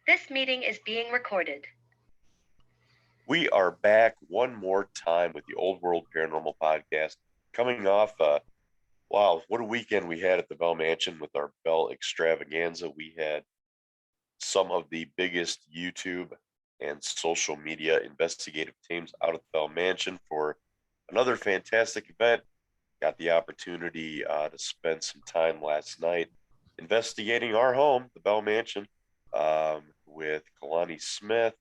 This meeting is being recorded. We are back one more time with the Old World Paranormal Podcast. Coming off, wow, what a weekend we had at the Bell Mansion with our Bell Extravaganza. We had some of the biggest YouTube and social media investigative teams out at the Bell Mansion for another fantastic event. Got the opportunity to spend some time last night investigating our home, the Bell Mansion, with Kalani Smith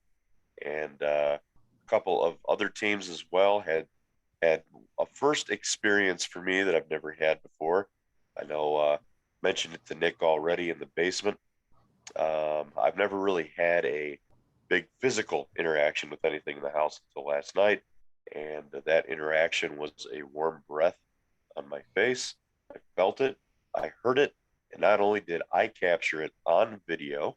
and a couple of other teams as well. Had a first experience for me that I've never had before. I know mentioned it to Nick already in the basement. I've never really had a big physical interaction with anything in the house until last night, and that interaction was a warm breath on my face. I felt it, I heard it, and not only did I capture it on video,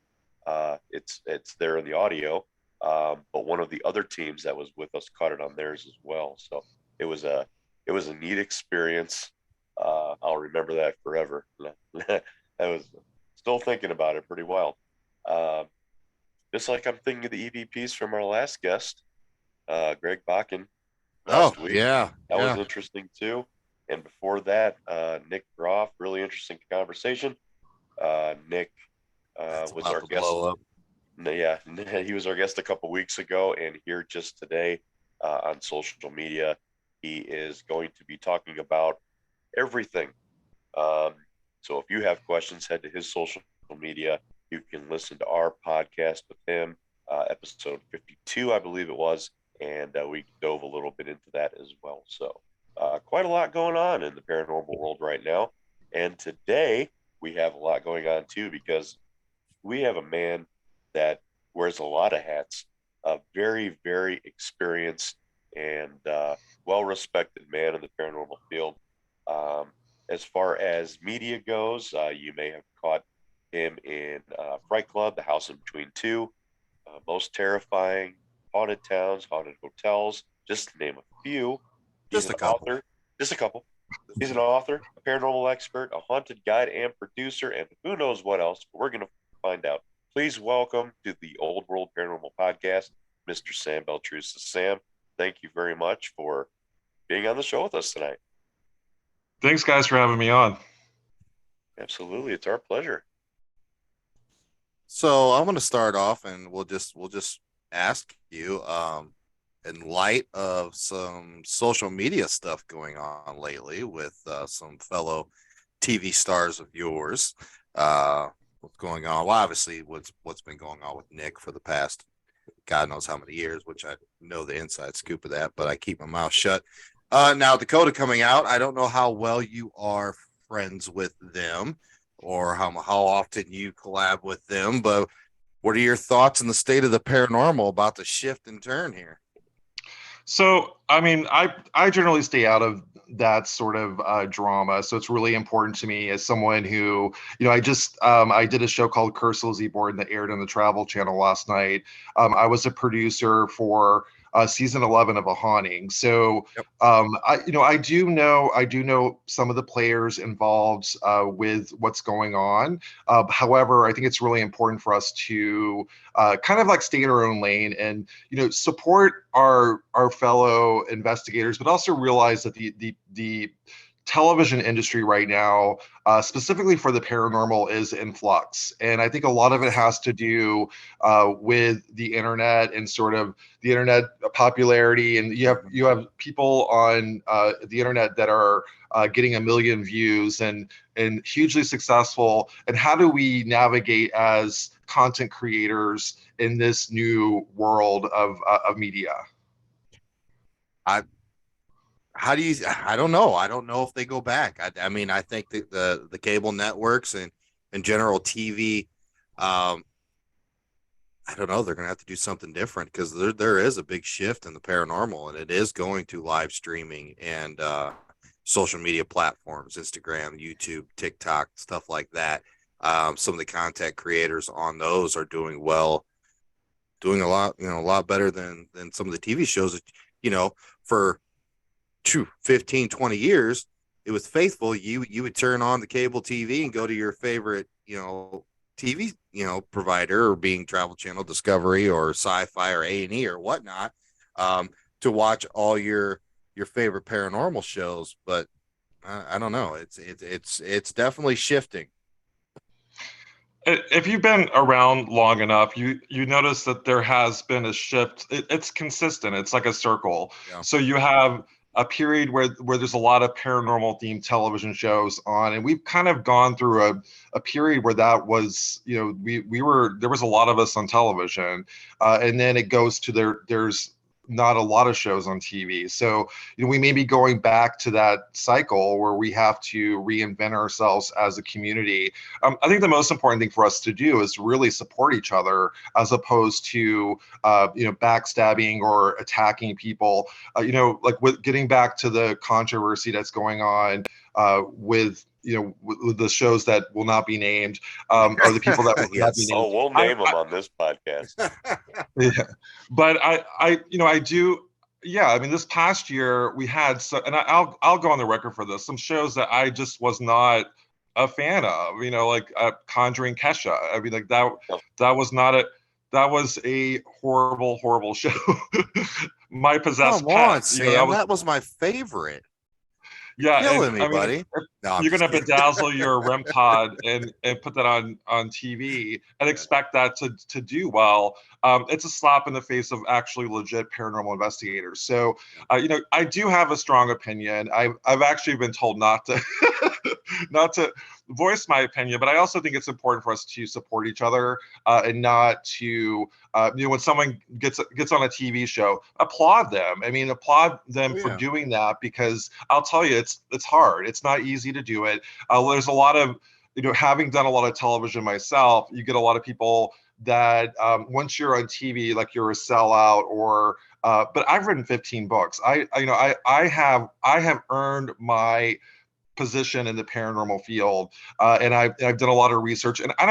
it's there in the audio, but one of the other teams that was with us caught it on theirs as well. So it was a it was a neat experience. I'll remember that forever. That was still thinking about it pretty well. Uh, just like I'm thinking of the EVPs from our last guest, Greg Bakken, Oh, last week. yeah, That was yeah. interesting too. And before that, Nick Groff, really interesting conversation. Nick That's was about our to guest. blow up. Yeah, he was our guest a couple weeks ago, and here just today on social media, he is going to be talking about everything. Um, so if you have questions, head to his social media. You can listen to our podcast with him, episode 52, I believe it was, and we dove a little bit into that as well. So quite a lot going on in the paranormal world right now. And today we have a lot going on too because we have a man that wears a lot of hats, a very, very experienced and well respected man in the paranormal field. Um, as far as media goes, you may have caught him in Fright Club, The House in Between Two, Most Terrifying, Haunted Towns, Haunted Hotels, just to name a few. He's Just an a couple. author, just a couple. He's an author, a paranormal expert, a haunted guide and producer, and who knows what else, but we're going to find out. Please welcome to the Old World Paranormal Podcast, Mr. Sam Baltrusis. Sam, thank you very much for being on the show with us tonight. Thanks, guys, for having me on. Absolutely, it's our pleasure. So I'm going to start off, and we'll just ask you, in light of some social media stuff going on lately with some fellow TV stars of yours, what's going on? Well, obviously, what's been going on with Nick for the past God knows how many years, which I know the inside scoop of that, but I keep my mouth shut. Now Dakota coming out. I don't know how well you are friends with them or how often you collab with them, but what are your thoughts on the state of the paranormal about the shift and turn here? So, I mean, I generally stay out of that sort of drama. So it's really important to me as someone who, I did a show called Curse Lizzie Board that aired on the Travel Channel last night. I was a producer for season 11 of A Haunting. So Yep. I do know some of the players involved with what's going on. However, I think it's really important for us to kind of like stay in our own lane and support our fellow investigators, but also realize that the television industry right now, specifically for the paranormal, is in flux. And I think a lot of it has to do with the internet and sort of the internet popularity. And you have people on the internet that are getting 1 million views and hugely successful. And how do we navigate as content creators in this new world of media? I how do you I don't know. I don't know if they go back. I mean, I think that the cable networks and in general TV, um, I don't know, they're gonna have to do something different because there is a big shift in the paranormal, and it is going to live streaming and social media platforms, Instagram, YouTube, TikTok, stuff like that. Some of the content creators on those are doing well, doing a lot better than some of the TV shows that, for 15, 20 years, it was faithful. You would turn on the cable TV and go to your favorite, TV, provider, or being Travel Channel, Discovery, or Sci-Fi, or A&E, or whatnot, to watch all your favorite paranormal shows. But I don't know. It's definitely shifting. If you've been around long enough, you notice that there has been a shift. It's consistent. It's like a circle. Yeah. So you have a period where there's a lot of paranormal themed television shows on, and we've kind of gone through a period where that was, there was a lot of us on television, and then it goes to there's not a lot of shows on TV. So, we may be going back to that cycle where we have to reinvent ourselves as a community. I think the most important thing for us to do is really support each other as opposed to, backstabbing or attacking people. Like with getting back to the controversy that's going on with the shows that will not be named, or the people that will not be Yes. named. Oh, we'll name them on this podcast. Yeah, but I do. Yeah, I mean, this past year we had and I'll go on the record for this. Some shows that I just was not a fan of. Like Conjuring Kesha. I mean, like that was not a that was a horrible show. My Possessed Come on, Pet. Sam. That was my favorite. Yeah, Killing and me, I mean, buddy. No, I'm you're just gonna kidding. bedazzle your REM pod and put that on TV and expect that to do well. It's a slap in the face of actually legit paranormal investigators. So, I do have a strong opinion. I've actually been told not to not to voice my opinion, but I also think it's important for us to support each other, and not to when someone gets on a TV show, applaud them. I mean, applaud them for doing that, because I'll tell you, it's hard. It's not easy to do it. There's a lot of, having done a lot of television myself, you get a lot of people that once you're on TV, like you're a sellout, or but I've written 15 books. I have earned my position in the paranormal field, and I've done a lot of research, and I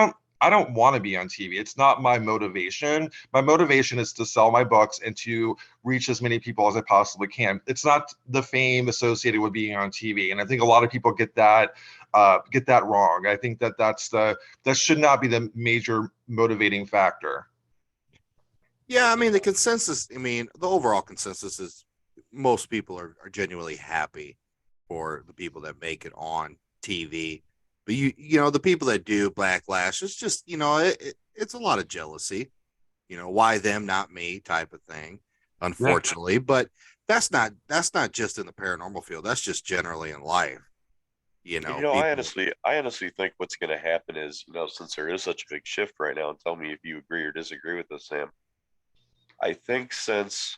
don't want to be on TV. It's not my motivation. My motivation is to sell my books and to reach as many people as I possibly can. It's not the fame associated with being on TV, and I think a lot of people get that wrong. I think that should not be the major motivating factor. Yeah, I mean, the overall consensus is most people are genuinely happy for the people that make it on TV. But the people that do backlash, it's just, it's a lot of jealousy, why them, not me type of thing, unfortunately. Yeah. But that's not just in the paranormal field. That's just generally in life. People... I honestly think what's going to happen is, since there is such a big shift right now, and tell me if you agree or disagree with this, Sam. I think since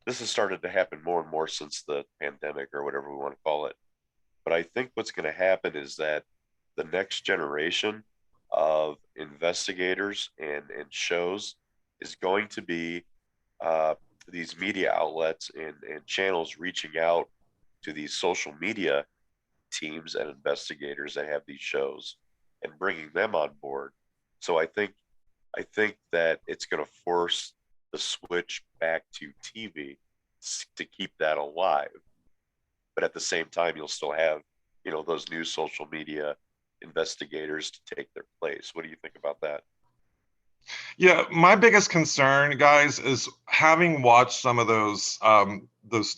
this has started to happen more and more since the pandemic, or whatever we want to call it. But I think what's going to happen is that the next generation of investigators and shows is going to be these media outlets and channels reaching out to these social media teams and investigators that have these shows and bringing them on board. So I think that it's going to force the switch back to TV to keep that alive. But at the same time, you'll still have, those new social media investigators to take their place. What do you think about that? Yeah, my biggest concern, guys, is having watched some of those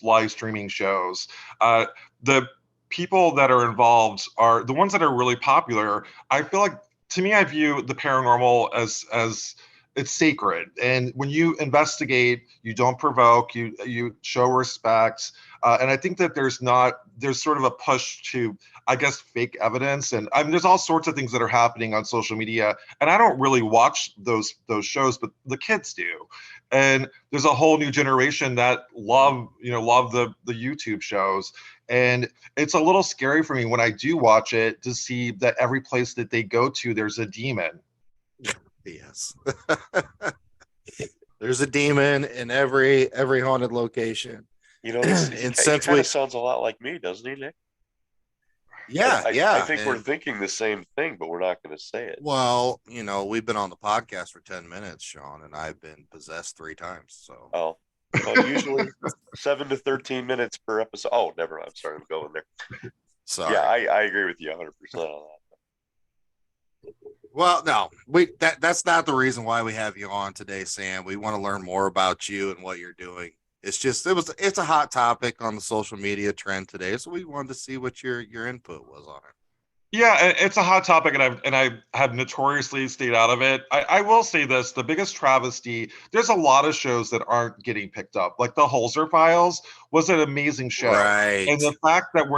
live streaming shows. The people that are involved are the ones that are really popular. I feel like, to me, I view the paranormal as it's sacred, and when you investigate, you don't provoke, you show respect, and I think that there's sort of a push to, I guess, fake evidence, and there's all sorts of things that are happening on social media, and I don't really watch those shows, but the kids do, and there's a whole new generation that love the YouTube shows, and it's a little scary for me when I do watch it to see that every place that they go to, there's a demon. Yes. There's a demon in every haunted location. This kind of sounds a lot like me, doesn't he, Nick? Yeah, I think we're thinking the same thing, but we're not going to say it. Well, we've been on the podcast for 10 minutes, Sean, and I've been possessed 3 times. So. Oh, well, usually 7 to 13 minutes per episode. Oh, never mind. I'm sorry, I'm going there. Sorry. Yeah, I agree with you 100% on that. Well, no, that's not the reason why we have you on today, Sam. We want to learn more about you and what you're doing. It's a hot topic on the social media trend today, so we wanted to see what your input was on it. Yeah, it's a hot topic, and I have notoriously stayed out of it. I will say this: the biggest travesty. There's a lot of shows that aren't getting picked up. Like the Holzer Files was an amazing show, Right. and the fact that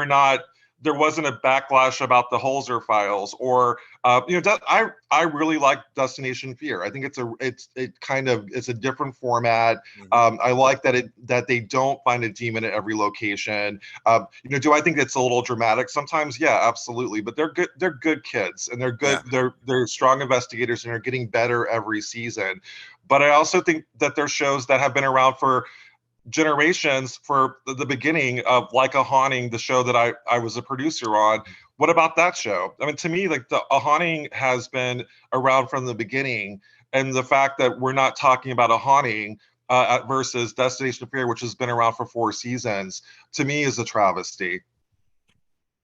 there wasn't a backlash about the Holzer Files, or I really like Destination Fear. I think it's a different format. I like that they don't find a demon at every location. Do I think it's a little dramatic sometimes? Yeah, absolutely. But they're good. They're good kids, and they're good. Yeah. They're strong investigators, and they're getting better every season. But I also think that there's shows that have been around for generations, for the beginning of Like a Haunting, the show that I was a producer on. What about that show? I mean, to me, like a haunting has been around from the beginning, and the fact that we're not talking about a haunting versus Destination Fear, which has been around for 4 seasons, to me is a travesty.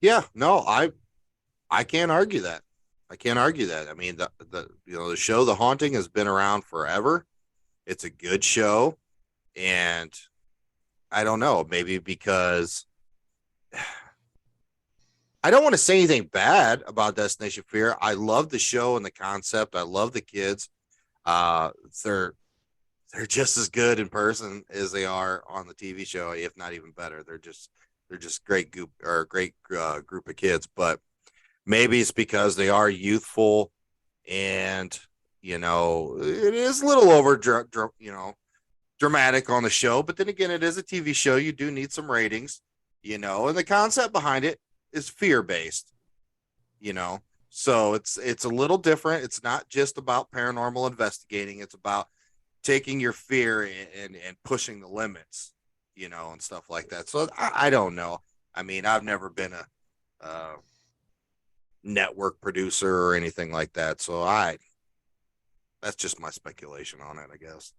Yeah, no, I can't argue that. I can't argue that. I mean, the show The Haunting has been around forever. It's a good show, and I don't know, maybe because I don't want to say anything bad about Destination Fear. I love the show and the concept. I love the kids. They're just as good in person as they are on the TV show, if not even better. They're just great group group of kids. But maybe it's because they are youthful, and it is a little over dramatic on the show. But then again, it is a TV show. You do need some ratings, and the concept behind it is fear based, so it's a little different. It's not just about paranormal investigating. It's about taking your fear and pushing the limits, and stuff like that. So I don't know. I mean, I've never been a network producer or anything like that. So that's just my speculation on it, I guess.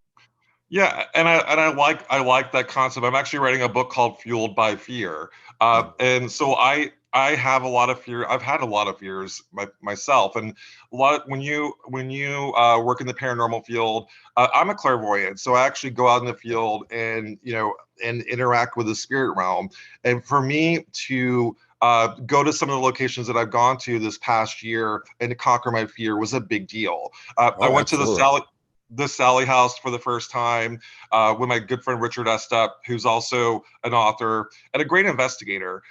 Yeah, and I like that concept. I'm actually writing a book called Fueled by Fear, and so I have a lot of fear. I've had a lot of fears myself, and a lot when you work in the paranormal field. I'm a clairvoyant, so I actually go out in the field and and interact with the spirit realm. And for me to go to some of the locations that I've gone to this past year and to conquer my fear was a big deal. I went to the Sally House for the first time with my good friend Richard Estep, who's also an author and a great investigator.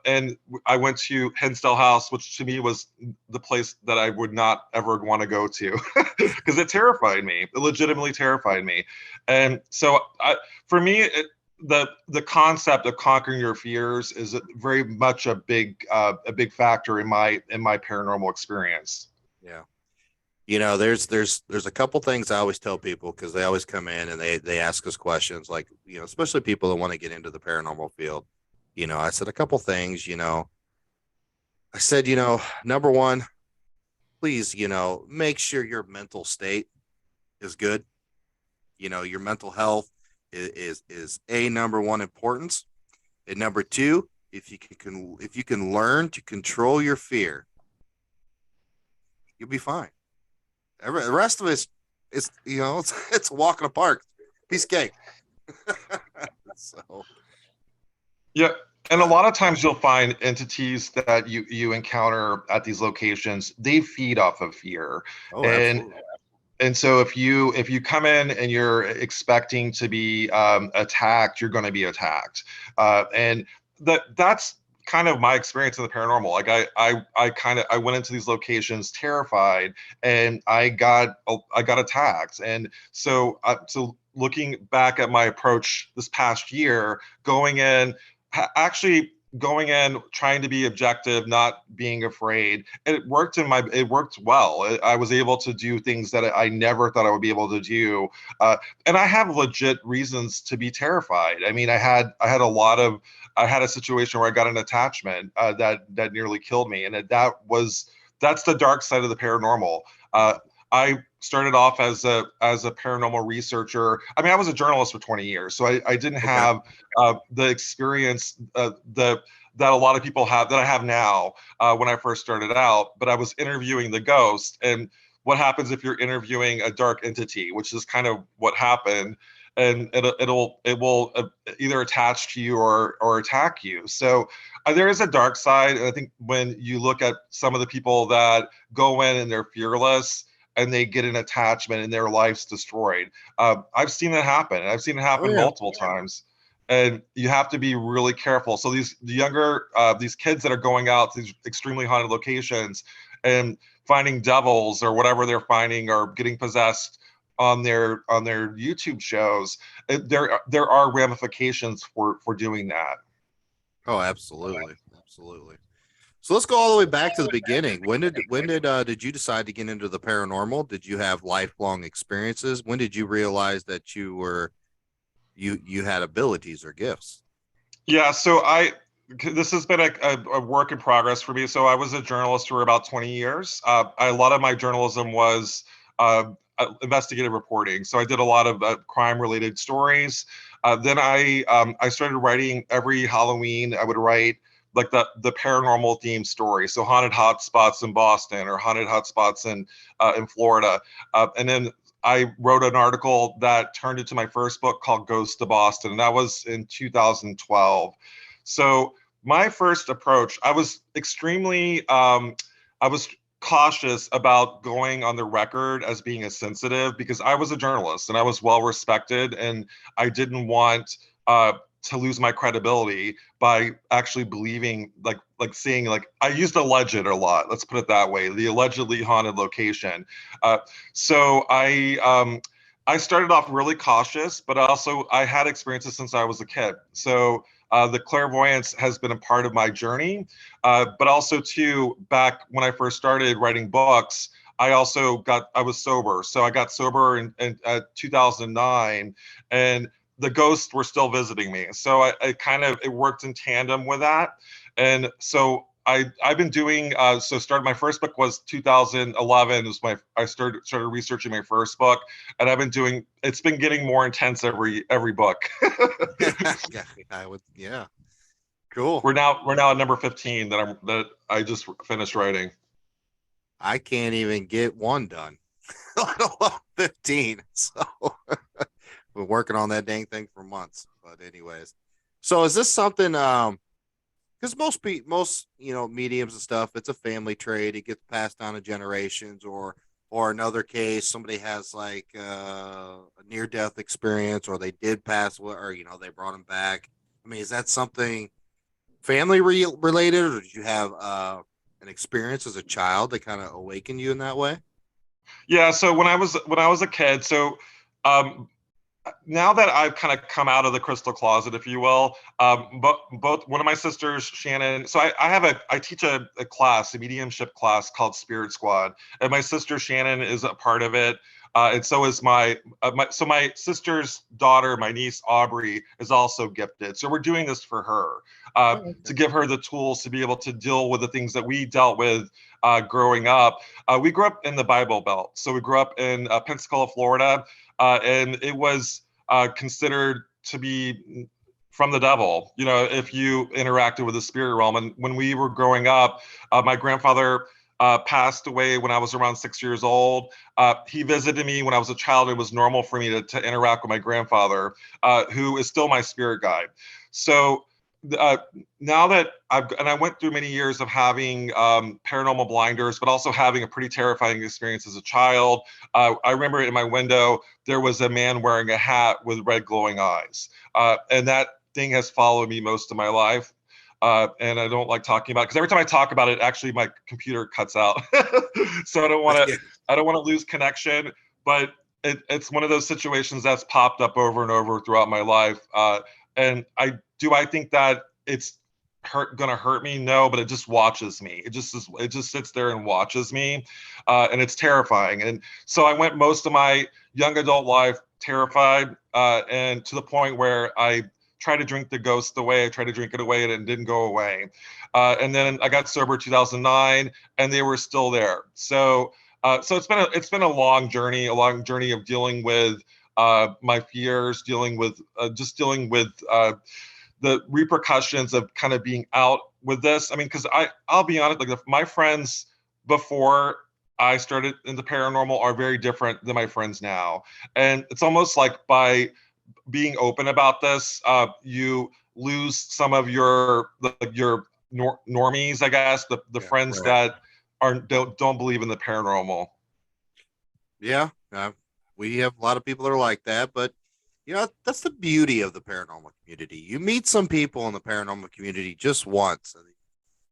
And I went to Hinsdale House, which to me was the place that I would not ever want to go to because it terrified me. It legitimately terrified me. And so for me, the concept of conquering your fears is very much a big factor in my paranormal experience. Yeah. There's a couple things I always tell people, because they always come in and they ask us questions, like, especially people that want to get into the paranormal field. I said a couple things. I said, number one, please, make sure your mental state is good. Your mental health is a number one importance, and number two, if you can learn to control your fear, you'll be fine. The rest of it's it's a walk in the park, piece of cake. So yeah, and a lot of times you'll find entities that you encounter at these locations, they feed off of fear. Oh, and absolutely. and so if you come in and you're expecting to be attacked, you're going to be attacked. And that's kind of my experience in the paranormal. Like I went into these locations terrified, and I got attacked. And so looking back at my approach this past year, actually going in trying to be objective, not being afraid, it worked well. I was able to do things that I never thought I would be able to do, and I have legit reasons to be terrified. I mean, I had a situation where I got an attachment that nearly killed me, and that's the dark side of the paranormal. I started off as a paranormal researcher. I mean, I was a journalist for 20 years, so I didn't have the experience, that a lot of people have, that I have now, when I first started out, but I was interviewing the ghost. And what happens if you're interviewing a dark entity, which is kind of what happened, and it will either attach to you or attack you. So there is a dark side, and I think when you look at some of the people that go in and they're fearless and they get an attachment and their life's destroyed, I've seen it happen. I've seen it happen multiple times, and you have to be really careful. So these kids that are going out to these extremely haunted locations and finding devils or whatever they're finding, or getting possessed on their YouTube shows, there are ramifications for doing that. Oh, absolutely, absolutely. So let's go all the way back to the beginning. When did you decide to get into the paranormal? Did you have lifelong experiences? When did you realize that you had abilities or gifts? Yeah, so this has been a work in progress for me. So I was a journalist for about 20 years. A lot of my journalism was investigative reporting. So I did a lot of crime-related stories. Then I started writing every Halloween. I would write like the paranormal themed story. So haunted hotspots in Boston or haunted hotspots in Florida. And then I wrote an article that turned into my first book called Ghosts to Boston, and that was in 2012. So my first approach, I was extremely, I was cautious about going on the record as being a sensitive, because I was a journalist and I was well respected, and I didn't want to lose my credibility by actually believing, like seeing, like I used alleged a lot. Let's put it that way. The allegedly haunted location. So I started off really cautious, but also I had experiences since I was a kid. So the clairvoyance has been a part of my journey, but also too, back when I first started writing books, I was sober. So I got sober in 2009, and the ghosts were still visiting me. So it worked in tandem with that. And so I've been doing, started, my first book was 2011 I started researching my first book, and it's been getting more intense every book. Yeah. Cool. We're now at number 15 that I just finished writing. I can't even get one done, let alone 15. So been working on that dang thing for months. But anyways, so is this something, because most mediums and stuff, it's a family trait. It gets passed down to generations, or another case, somebody has like a near-death experience, or they did pass, or they brought them back. I mean, is that something family related, or did you have an experience as a child that kind of awakened you in that way? Yeah. So when I was a kid, so now that I've kind of come out of the crystal closet, if you will, but both one of my sisters, Shannon. So I teach a class, a mediumship class called Spirit Squad, and my sister Shannon is a part of it, and so is my sister's daughter, my niece Aubrey, is also gifted. So we're doing this for her, to give her the tools to be able to deal with the things that we dealt with growing up. We grew up in the Bible Belt, so we grew up in Pensacola, Florida. And it was considered to be from the devil, if you interacted with the spirit realm. And when we were growing up, my grandfather passed away when I was around 6 years old. He visited me when I was a child. It was normal for me to interact with my grandfather, who is still my spirit guide. So now that I went through many years of having paranormal blinders, but also having a pretty terrifying experience as a child. I remember in my window, there was a man wearing a hat with red glowing eyes. And that thing has followed me most of my life. And I don't like talking about it, because every time I talk about it, actually my computer cuts out. So I don't want to lose connection, but it's one of those situations that's popped up over and over throughout my life. And I think that it's gonna hurt me? No, but it just watches me. It just sits there and watches me, and it's terrifying. And so I went most of my young adult life terrified, and to the point where I tried to drink the ghost away. I tried to drink it away, and it didn't go away. And then I got sober 2009, and they were still there. So it's been a long journey of dealing with my fears, dealing with the repercussions of kind of being out with this. I mean, because I'll be honest, like my friends before I started in the paranormal are very different than my friends now, and it's almost like by being open about this, you lose some of your normies, I guess, the Yeah, friends right. that don't believe in the paranormal. Yeah, we have a lot of people that are like that, but that's the beauty of the paranormal community. You meet some people in the paranormal community just once, and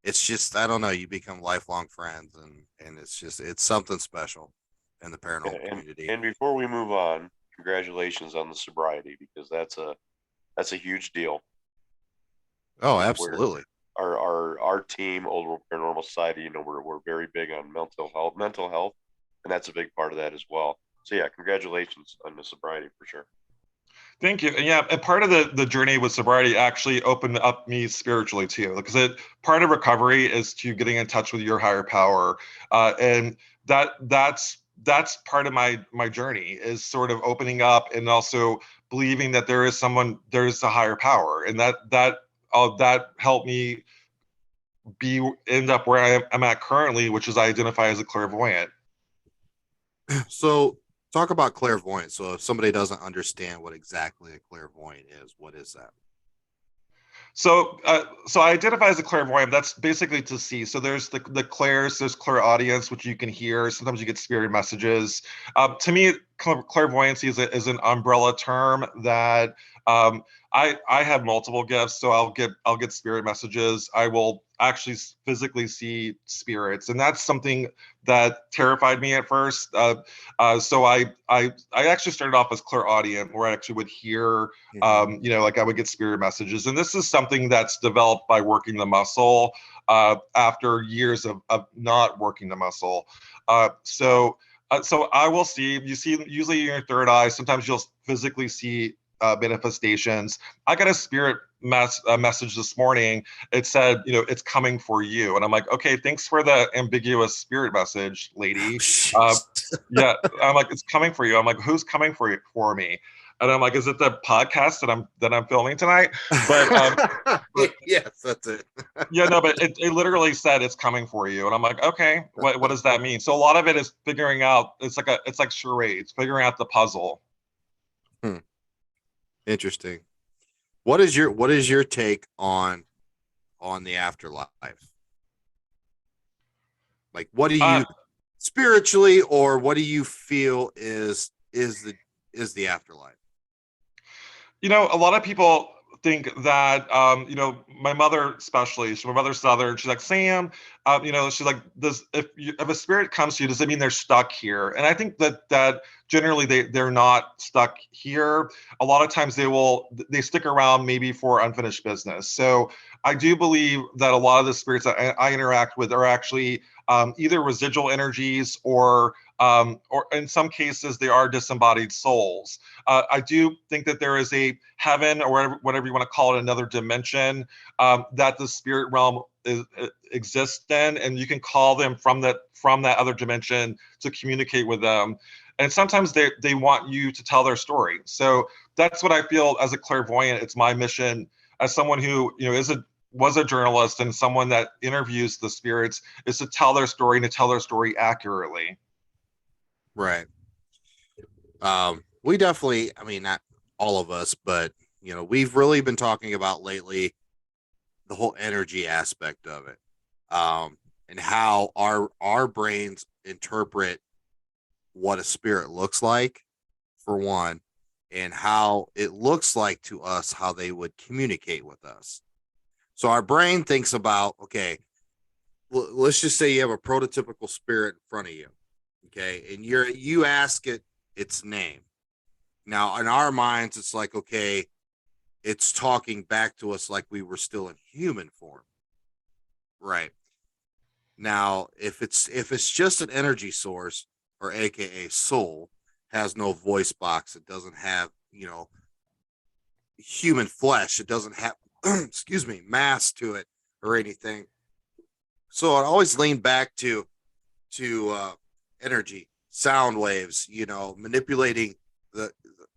it's just, I don't know, you become lifelong friends, and it's something special in the paranormal And community. and before we move on, congratulations on the sobriety, because that's a huge deal. Oh, Where absolutely. our team, Old World Paranormal Society, we're very big on mental health, and that's a big part of that as well. So yeah, congratulations on the sobriety for sure. Thank you. And yeah, and part of the journey with sobriety actually opened up me spiritually too, because part of recovery is to getting in touch with your higher power, and that's part of my journey is sort of opening up and also believing that there's a higher power, and that helped me end up where I'm at currently, which is I identify as a clairvoyant. So talk about clairvoyance. So if somebody doesn't understand what exactly a clairvoyant is, what is that? So I identify as a clairvoyant. That's basically to see. So there's the clairs, there's clairaudience, which you can hear. Sometimes you get spirit messages. To me, clairvoyancy is an umbrella term that um, I have multiple gifts. So I'll get spirit messages. I will actually physically see spirits, and that's something that terrified me at first. So I actually started off as clairaudient, where I actually would hear like I would get spirit messages. And this is something that's developed by working the muscle after years of not working the muscle. So I will see, you see usually in your third eye, sometimes you'll physically see manifestations. I got a spirit message this morning. It said, it's coming for you. And I'm like, okay, thanks for the ambiguous spirit message, lady. Uh, yeah, I'm like, it's coming for you. I'm like, who's coming for me? And I'm like, is it the podcast that I'm filming tonight? But Yes, that's it. yeah, no, but it literally said it's coming for you. And I'm like, okay, what does that mean? So a lot of it is figuring out, it's like charades, figuring out the puzzle. Hmm. Interesting. What is your take on the afterlife? Like, what do Uh, you spiritually, or what do you feel is the afterlife? a lot of people think that, my mother especially, my mother's Southern. She's like, Sam, she's like, if a spirit comes to you, does it mean they're stuck here? And I think that generally they're not stuck here. A lot of times they stick around maybe for unfinished business. So I do believe that a lot of the spirits that I interact with are actually either residual energies or in some cases they are disembodied souls. I do think that there is a heaven or whatever you want to call it, another dimension that the spirit realm exists in, and you can call them from that other dimension to communicate with them. And sometimes they want you to tell their story. So that's what I feel as a clairvoyant. It's my mission as someone who was a journalist and someone that interviews the spirits, is to tell their story and to tell their story accurately. Right. We definitely, I mean, not all of us, but we've really been talking about lately the whole energy aspect of it, and how our brains interpret what a spirit looks like, for one, and how it looks like to us how they would communicate with us. So our brain thinks about, okay, let's just say you have a prototypical spirit in front of you, okay, and you ask it its name. Now in our minds it's like, okay, it's talking back to us like we were still in human form, right? Now if it's just an energy source, or aka soul, has no voice box, it doesn't have human flesh, it doesn't have excuse me, mass to it or anything. So I always lean back to energy, sound waves, manipulating the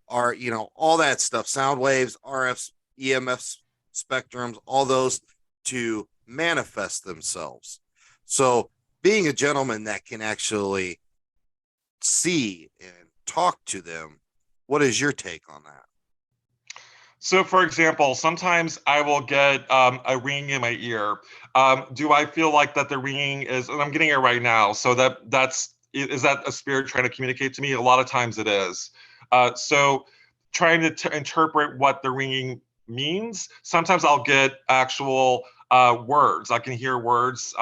all that stuff, sound waves, RFs, EMFs, spectrums, all those to manifest themselves. So being a gentleman that can actually see and talk to them, what is your take on that? So, for example, sometimes I will get a ringing in my ear. Do I feel like that the ringing is, and I'm getting it right now, so is that a spirit trying to communicate to me? A lot of times it is. So, trying to interpret what the ringing means, sometimes I'll get actual words. I can hear words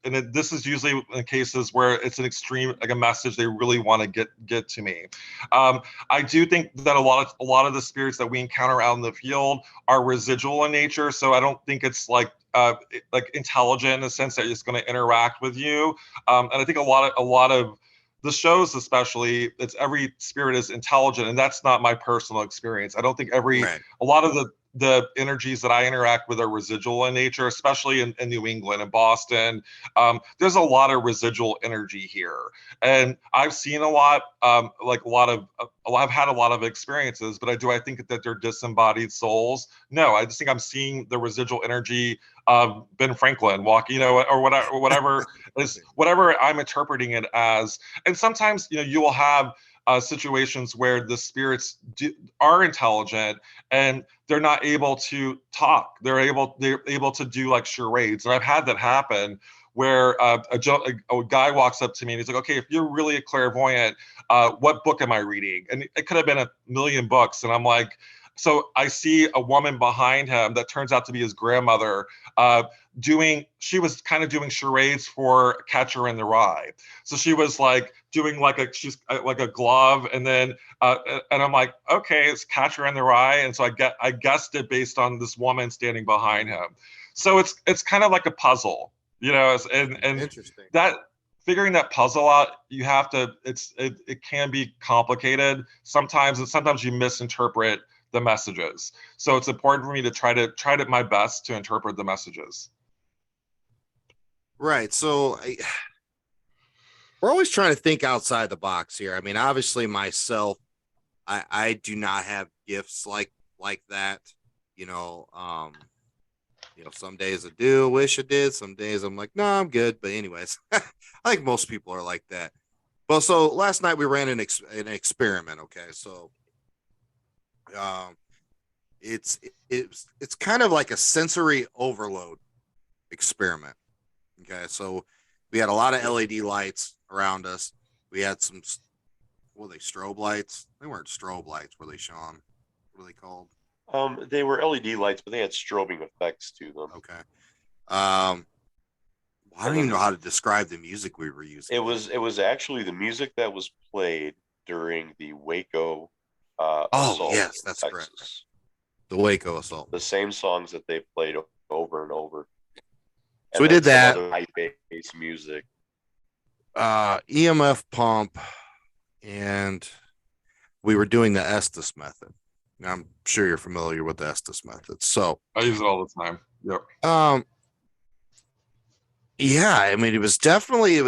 this is usually in cases where it's an extreme, like a message they really want to get to me. I do think that a lot of the spirits that we encounter out in the field are residual in nature. So I don't think it's like intelligent in the sense that it's going to interact with you. And I think a lot of the shows, especially, it's every spirit is intelligent, and that's not my personal experience. I don't think Right. a lot of the energies that I interact with are residual in nature, especially in New England and Boston. There's a lot of residual energy here, and I've seen a lot, I've had a lot of experiences. But I think that they're disembodied souls. No, I just think I'm seeing the residual energy of Ben Franklin walking, or whatever I'm interpreting it as. And sometimes, you will have situations where the spirits are intelligent and they're not able to talk. They're able to do like charades, and I've had that happen where a guy walks up to me and he's like, "Okay, if you're really a clairvoyant, what book am I reading?" And it could have been a million books, and I'm like. So I see a woman behind him that turns out to be his grandmother. She was kind of doing charades for Catcher in the Rye. So she was like doing she's like a glove, and then and I'm like, okay, it's Catcher in the Rye, and so I guessed it based on this woman standing behind him. So it's kind of like a puzzle, and Interesting. that figuring that puzzle out, you have to. It can be complicated sometimes, and sometimes you misinterpret the messages. So it's important for me to try to my best to interpret the messages. Right. So we're always trying to think outside the box here. I mean, obviously myself, I do not have gifts like that. Some days I do wish I did. Some days I'm like, no, I'm good. But anyways, I think most people are like that. Well, so last night we ran an experiment. Okay. So it's kind of like a sensory overload experiment. Okay, so we had a lot of LED lights around us. We had some, what were they, strobe lights? They weren't strobe lights, were they, Sean? What are they called? They were LED lights, but they had strobing effects to them. Okay. I don't even know how to describe the music we were using. It was actually the music that was played during the Waco assault. Yes, that's Texas. correct. The Waco assault. The same songs that they played over and over. So we did that. High-bass music. EMF pump, and we were doing the Estes method. Now, I'm sure you're familiar with the Estes method. So I use it all the time. Yep. Yeah, I mean, it was definitely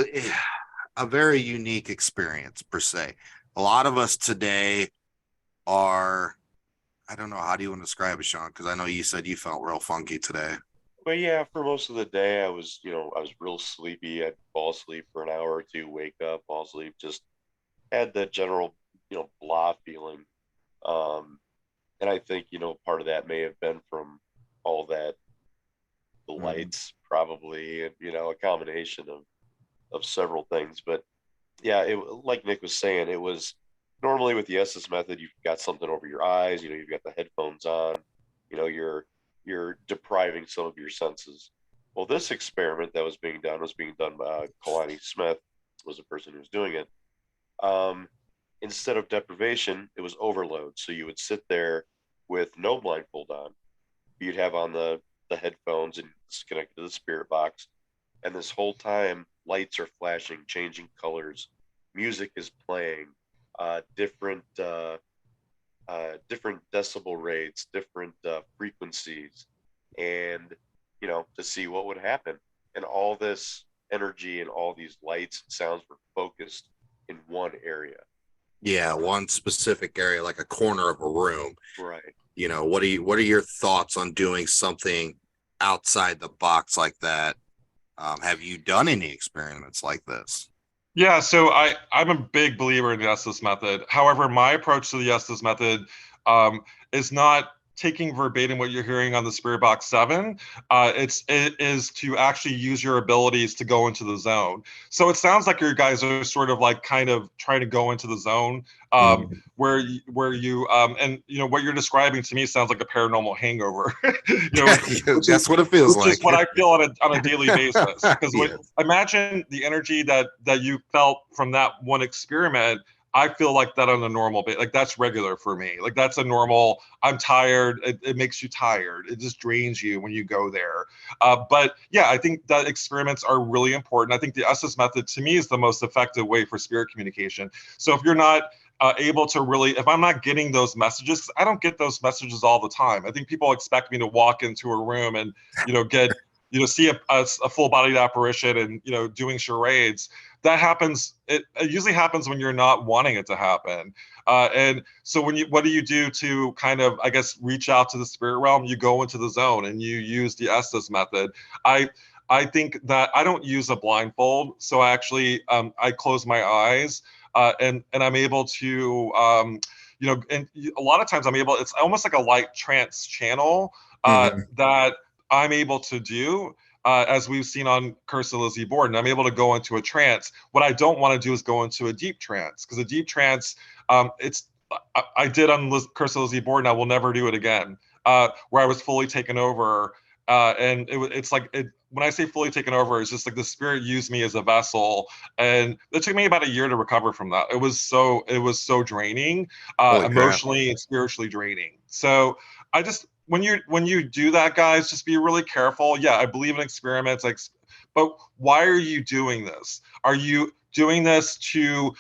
a very unique experience per se. A lot of us today are, I don't know, how do you want to describe it, Sean? Because I know you said you felt real funky today. But yeah, for most of the day, I was real sleepy. I'd fall asleep for an hour or two, wake up, fall asleep, just had that general, blah feeling. And I think, part of that may have been from all that, the lights probably, and, a combination of several things. But yeah, like Nick was saying, it was normally with the Estes method, you've got something over your eyes, you've got the headphones on, you're depriving some of your senses. Well, this experiment that was being done by Kalani Smith, was the person who was doing it. Instead of deprivation, it was overload. So you would sit there with no blindfold on. You'd have on the headphones and it's connected to the spirit box. And this whole time, lights are flashing, changing colors. Music is playing, different decibel rates, different frequencies, and to see what would happen. And all this energy and all these lights and sounds were focused in one area. Yeah, one specific area, like a corner of a room. Right. what are your thoughts on doing something outside the box like that? Have you done any experiments like this? Yeah, so I'm a big believer in the Estes method. However, my approach to the Estes method is not taking verbatim what you're hearing on the Spirit Box 7. It is to actually use your abilities to go into the zone. So it sounds like your guys are sort of like kind of trying to go into the zone where you and what you're describing to me sounds like a paranormal hangover. That's what it feels which like. is what I feel on a daily basis. Because Yes. imagine the energy that you felt from that one experiment. I feel like that on a normal base. Like that's regular for me. Like that's a normal. I'm tired. It makes you tired. It just drains you when you go there. But yeah, I think that experiments are really important. I think the Estes method to me is the most effective way for spirit communication. So if you're not able to really, if I'm not getting those messages, I don't get those messages all the time. I think people expect me to walk into a room and get see a full bodied apparition and doing charades. That happens. It usually happens when you're not wanting it to happen. And so what do you do to kind of, I guess, reach out to the spirit realm? You go into the zone and you use the Estes method. I think that I don't use a blindfold, so I actually I close my eyes and I'm able to and a lot of times I'm able. It's almost like a light trance channel that I'm able to do. As we've seen on Curse of Lizzie Borden, I'm able to go into a trance. What I don't want to do is go into a deep trance, because a deep trance, I did on Curse of Lizzie Borden. I will never do it again. Where I was fully taken over, and it's like when I say fully taken over, it's just like the spirit used me as a vessel, and it took me about a year to recover from that. It was so draining, emotionally and spiritually draining. So I just when you do that, guys, just be really careful. Yeah, I believe in experiments, but why are you doing this? Are you doing this to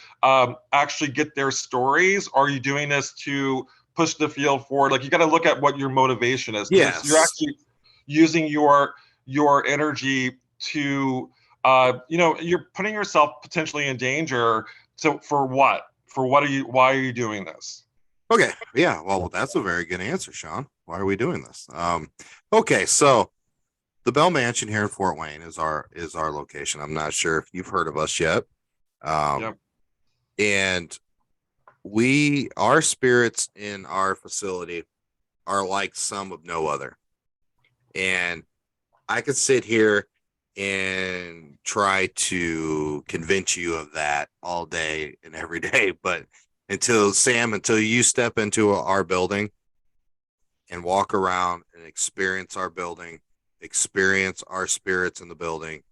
actually get their stories? Or are you doing this to push the field forward? Like, you got to look at what your motivation is. Yes. You're actually using your energy to you're putting yourself potentially in danger. So for what? Why are you doing this? Okay. Yeah. Well, that's a very good answer, Sean. Why are we doing this? Okay. So the Bell Mansion here in Fort Wayne is our location. I'm not sure if you've heard of us yet. Yep. And our spirits in our facility are like some of no other. And I could sit here and try to convince you of that all day and every day, but until you step into our building and walk around and experience our building, experience our spirits in the building,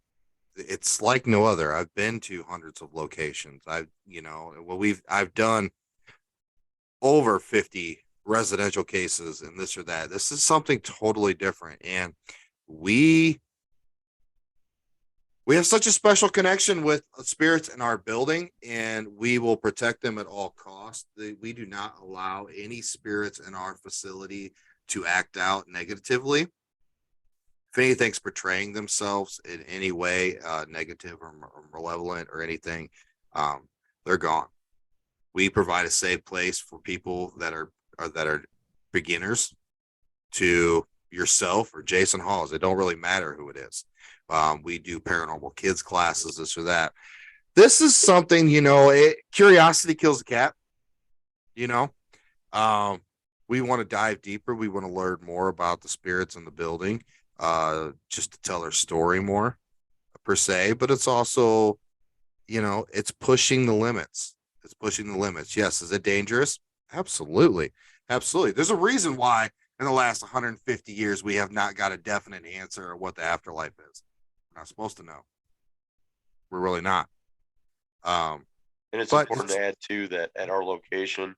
it's like no other. I've been to hundreds of locations. I've done over 50 residential cases and this or that. This is something totally different. And we have such a special connection with spirits in our building, and we will protect them at all costs. We do not allow any spirits in our facility to act out negatively. If anything's portraying themselves in any way, negative or malevolent or anything, they're gone. We provide a safe place for people that are beginners, to yourself or Jason Halls. It don't really matter who it is. We do paranormal kids classes, this or that. This is something, curiosity kills the cat. We want to dive deeper. We want to learn more about the spirits in the building, just to tell their story more, per se. But it's also, it's pushing the limits. It's pushing the limits. Yes. Is it dangerous? Absolutely. Absolutely. There's a reason why in the last 150 years we have not got a definite answer of what the afterlife is. We're not supposed to know. We're really not. And it's important to add too that at our location,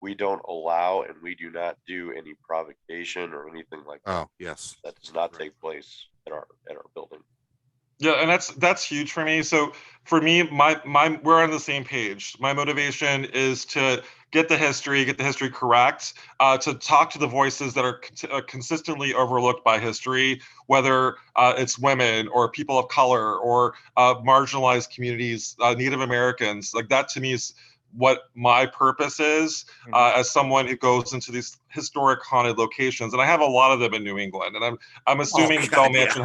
we don't allow and we do not do any provocation or anything like that. Oh, yes. That does not take place at our building. Yeah, and that's huge for me. So for me, we're on the same page. My motivation is to get the history correct, to talk to the voices that are consistently overlooked by history, whether it's women or people of color or marginalized communities, Native Americans. Like that to me is what my purpose is as someone who goes into these historic haunted locations, and I have a lot of them in New England, and I'm assuming God, Bell Mansion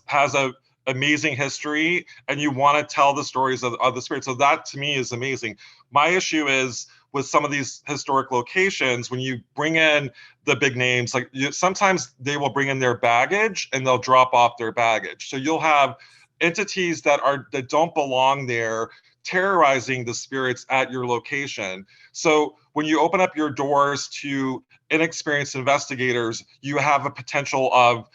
has a amazing history, and you want to tell the stories of the spirits. So that to me is amazing. My issue is with some of these historic locations, when you bring in the big names, like sometimes they will bring in their baggage and they'll drop off their baggage. So you'll have entities that don't belong there terrorizing the spirits at your location. So when you open up your doors to inexperienced investigators, you have a potential of,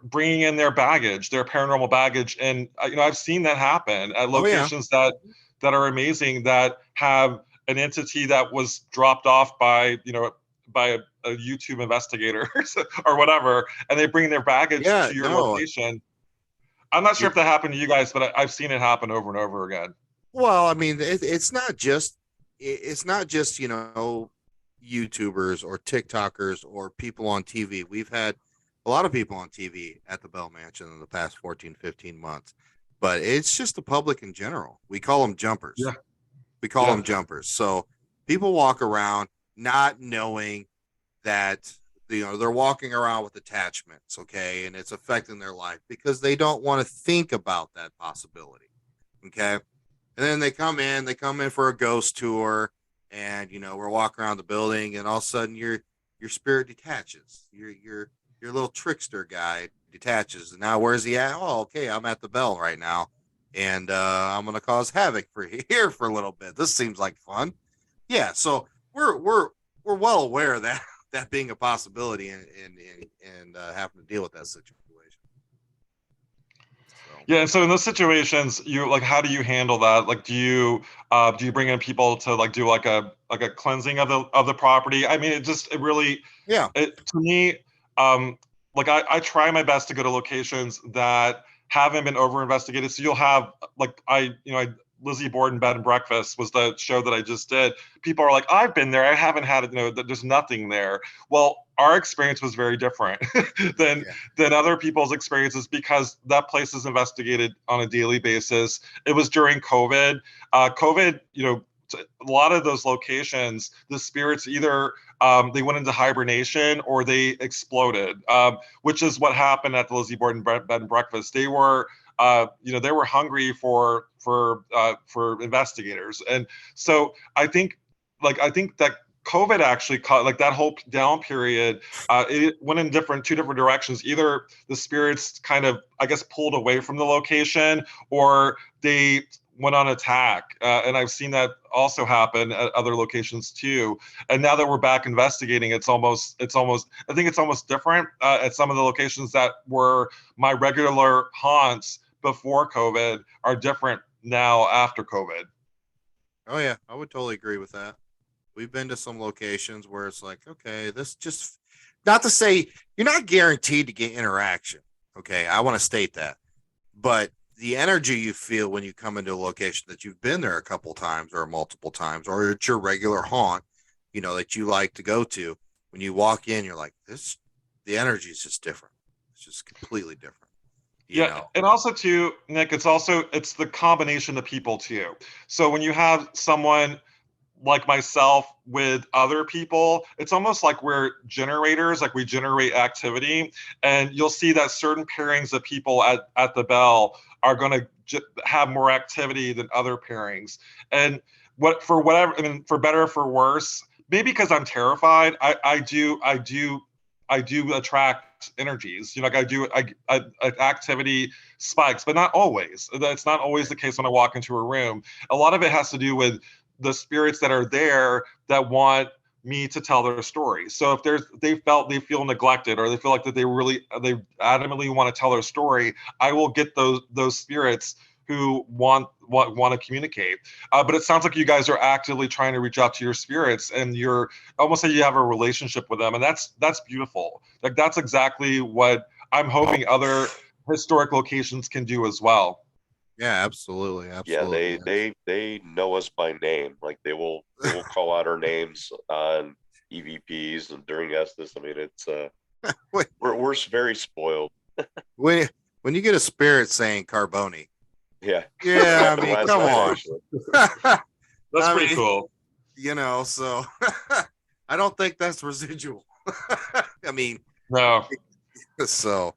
bringing in their baggage, their paranormal baggage. And I've seen that happen at locations that are amazing, that have an entity that was dropped off by a YouTube investigator or whatever, and they bring their baggage to your location. I'm not sure if that happened to you guys, but I've seen it happen over and over again. Well, I mean, it's not just YouTubers or TikTokers or people on TV. We've had a lot of people on TV at the Bell Mansion in the past 14, 15 months, but it's just the public in general. We call them jumpers. Yeah. We call them jumpers. So people walk around not knowing that, they're walking around with attachments, okay, and it's affecting their life because they don't want to think about that possibility, okay? And then they come in for a ghost tour, and we're walking around the building, and all of a sudden your spirit detaches. Your little trickster guy detaches, and now where's he at? Oh, okay, I'm at the Bell right now, and I'm gonna cause havoc here for a little bit. This seems like fun. Yeah, so we're well aware of that being a possibility and having to deal with that situation. So. Yeah, and so in those situations, how do you handle that? Like, do you bring in people to do like a cleansing of the property? I mean, it really, to me, I try my best to go to locations that haven't been over investigated. So you'll have Lizzie Borden Bed and Breakfast was the show that I just did. People are like, I've been there. I haven't had it. There's nothing there. Well, our experience was very different than other people's experiences because that place is investigated on a daily basis. It was during COVID. A lot of those locations, the spirits either they went into hibernation or they exploded, which is what happened at the Lizzie Borden Bed and Breakfast. They were they were hungry for investigators, and so I think that COVID actually caught that whole down period. It went in two different directions. Either the spirits kind of, I guess, pulled away from the location, or they went on attack. And I've seen that also happen at other locations too. And now that we're back investigating, I think it's almost different at some of the locations that were my regular haunts before COVID are different now after COVID. Oh yeah, I would totally agree with that. We've been to some locations where it's like, okay, this just, not to say you're not guaranteed to get interaction. Okay, I want to state that. But the energy you feel when you come into a location that you've been there a couple times or multiple times, or it's your regular haunt, that you like to go to, when you walk in, you're like, the energy is just different. It's just completely different. And also too, Nick, it's the combination of people too. So when you have someone like myself with other people, it's almost like we're generators, like we generate activity, and you'll see that certain pairings of people at the Bell are going to have more activity than other pairings. And for better or for worse, maybe because I'm terrified, I do attract energies. Activity spikes, but not always. That's not always the case when I walk into a room. A lot of it has to do with the spirits that are there that want me to tell their story. So if they feel neglected, or they feel like that they adamantly want to tell their story, I will get those spirits who want to communicate. But it sounds like you guys are actively trying to reach out to your spirits, and you're almost like you have a relationship with them, and that's beautiful. Like that's exactly what I'm hoping other historic locations can do as well. Yeah, absolutely. Yeah, they know us by name. Like they will call out our names on EVPs and during Estes. I mean, it's we're very spoiled. When you get a spirit saying Carboni, Yeah. Yeah, I mean, Last come night, on. actually. That's I pretty mean, cool. You know, so I don't think that's residual. I mean, No. so,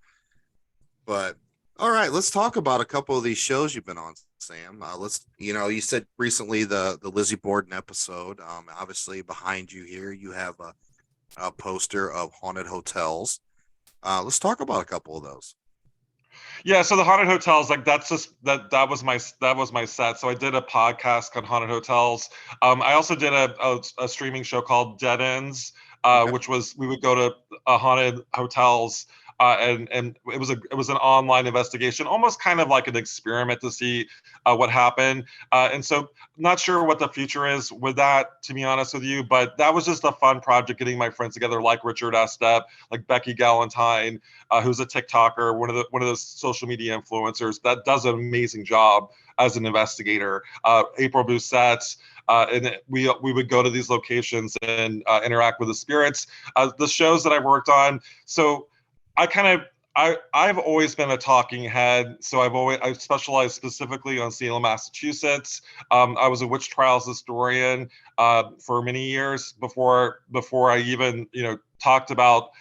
but all right, let's talk about a couple of these shows you've been on, Sam. You said recently the Lizzie Borden episode. Obviously behind you here, you have a poster of haunted hotels. Let's talk about a couple of those. Yeah, so the haunted hotels, like that's just that was my set. So I did a podcast on haunted hotels. I also did a streaming show called Dead Ends, Okay. which was we would go to haunted hotels, and it was an online investigation, almost kind of like an experiment to see what happened. And so not sure what the future is with that, to be honest with you, but that was just a fun project, getting my friends together, like Richard Estep, like Becky Galentine, who's a TikToker, one of those social media influencers that does an amazing job as an investigator. April Busette, and we would go to these locations and interact with the spirits. The shows that I worked on, so I've always been a talking head, so I've specialized specifically on Salem, Massachusetts. I was a witch trials historian for many years before I even talked about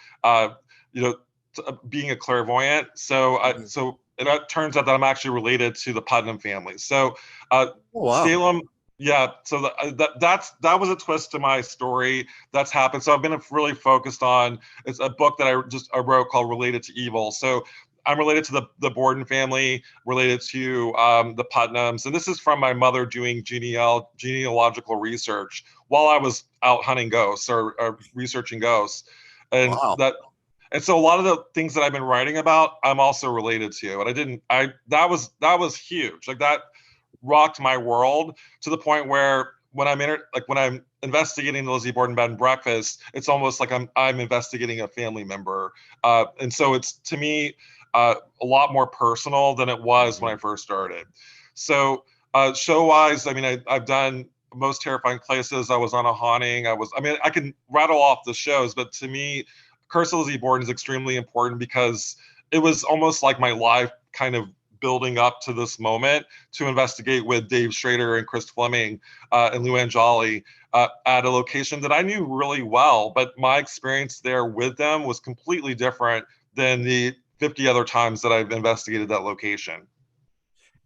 being a clairvoyant. So and it turns out that I'm actually related to the Putnam family. So Oh, wow. Salem. Yeah, so that was a twist to my story that's happened. So I've been really focused on, it's a book that I wrote called Related to Evil. So I'm related to the Borden family, related to the Putnams, and this is from my mother doing genealogical research while I was out hunting ghosts or researching ghosts, and Wow. and so a lot of the things that I've been writing about, I'm also related to, and that was huge. Like that rocked my world to the point where when I'm investigating the Lizzie Borden bed and breakfast, it's almost like I'm investigating a family member, and so it's to me a lot more personal than it was when I first started. So show wise, I mean, I've done Most Terrifying Places. I was on a haunting. I can rattle off the shows, but to me, Curse of Lizzie Borden is extremely important because it was almost like my life kind of building up to this moment to investigate with Dave Schrader and Chris Fleming and Lou Anjali at a location that I knew really well, but my experience there with them was completely different than the 50 other times that I've investigated that location.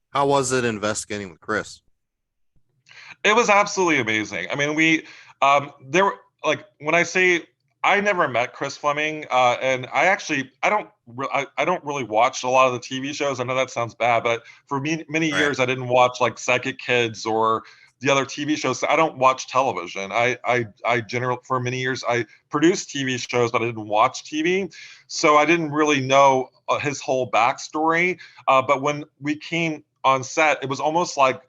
How was it investigating with Chris? It was absolutely amazing. I mean, there were, like, when I say I never met Chris Fleming, and I don't really watch a lot of the TV shows. I know that sounds bad, but for me, many Right. years I didn't watch like Psychic Kids or the other TV shows. I don't watch television. I generally, for many years I produced TV shows, but I didn't watch TV, so I didn't really know his whole backstory. But when we came on set, it was almost like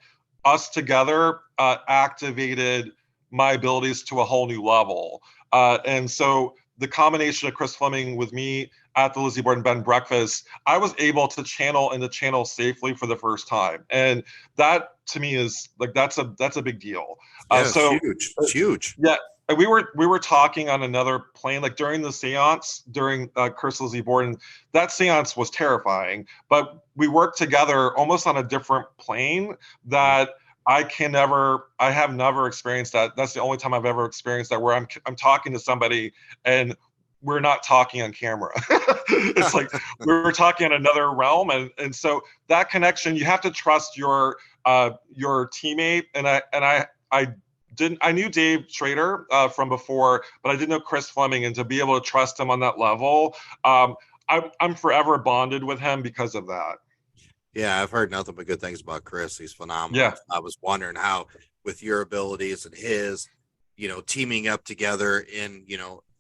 us together activated my abilities to a whole new level. And so the combination of Chris Fleming with me at the Lizzie Borden bed and breakfast, I was able to channel and to channel safely for the first time. And that to me is like, that's a big deal. Yeah, it's huge. It's huge. Yeah. And we were talking on another plane, like during the seance, during Curse of Lizzie Borden, that seance was terrifying, but we worked together almost on a different plane that I have never experienced that. That's the only time I've ever experienced that, where I'm talking to somebody and we're not talking on camera. It's like we're talking in another realm, and so that connection, you have to trust your teammate. And I knew Dave Schrader from before, but I didn't know Chris Fleming, and to be able to trust him on that level, I'm forever bonded with him because of that. Yeah, I've heard nothing but good things about Chris. He's phenomenal. Yeah. I was wondering how, with your abilities and his, teaming up together in,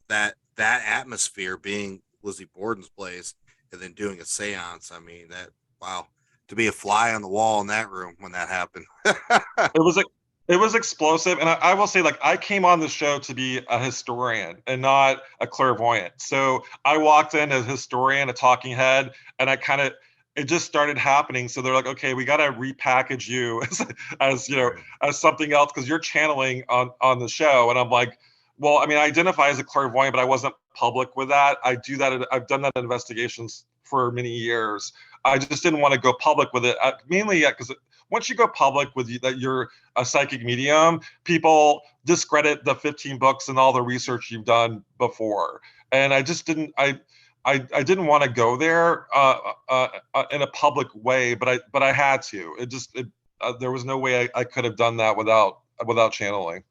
that atmosphere, being Lizzie Borden's place and then doing a seance. I mean, wow, to be a fly on the wall in that room when that happened. It was explosive. And I will say, like, I came on the show to be a historian and not a clairvoyant. So I walked in as a historian, a talking head, and it just started happening. So they're like, okay, we got to repackage you as something else, because you're channeling on the show. And I'm like, well, I mean, I identify as a clairvoyant, but I wasn't public with that. I do that. I've done that in investigations for many years. I just didn't want to go public with it, mainly because once you go public with that you're a psychic medium, people discredit the 15 books and all the research you've done before. And I just didn't. I didn't want to go there in a public way, but I had to. There was no way I could have done that without channeling.